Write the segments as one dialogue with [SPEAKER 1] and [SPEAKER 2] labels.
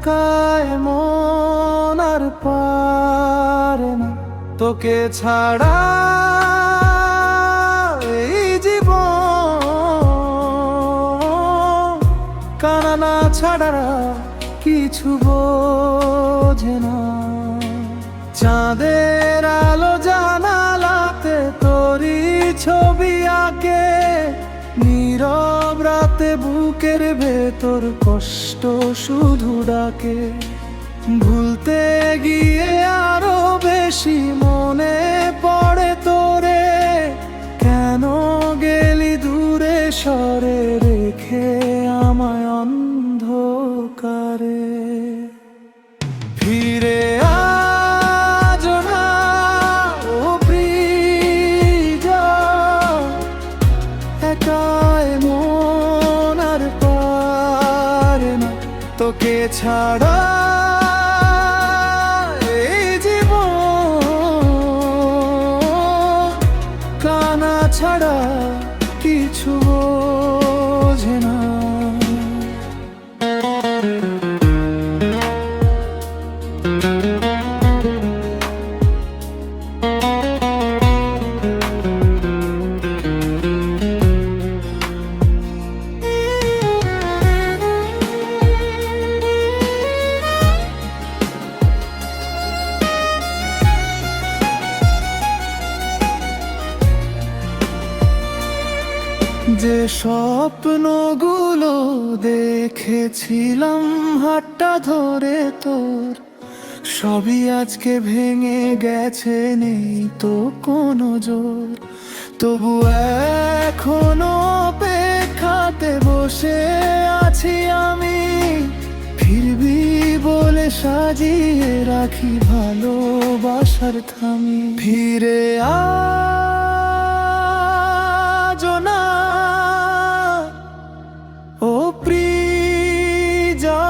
[SPEAKER 1] একাই মন আর পারে না তোকে ছাড়া এই জীবন। কান্না ছাড়া কিছু বোঝে না। চাঁদের আলো জানালাতে তোরই ছবি আঁকে, নীরব রাতে বুকের ভেতর কষ্ট শুধু ডাকে। ভুলতে গিয়ে আরো বেশি মনে পড়ে তোরে, কেন গেলি দূরে সরে রেখে আমায় অন্ধকারে। ফিরে আজো না ও প্রিয়া, একাই মন আর পারে না তোকে ছাড়া এই জীবন। কান্না ছাড়া কিছু বোঝে না। যে স্বপ্নগুলো দেখেছিলাম হাতটা ধরে তোর, সবই আজকে ভেঙে গেছে, নেই তো কোনো জোর। তবু এখনো অপেক্ষাতে বসে আছি আমি, ফিরবি বলে সাজিয়ে রাখি ভালোবাসার থামি। ফিরে আজো না ও প্রিয়া,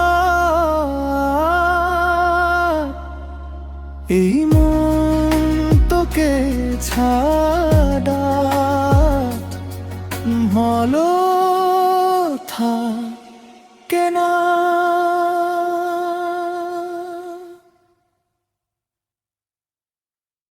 [SPEAKER 1] এই মন তোকে ছাড়া হলো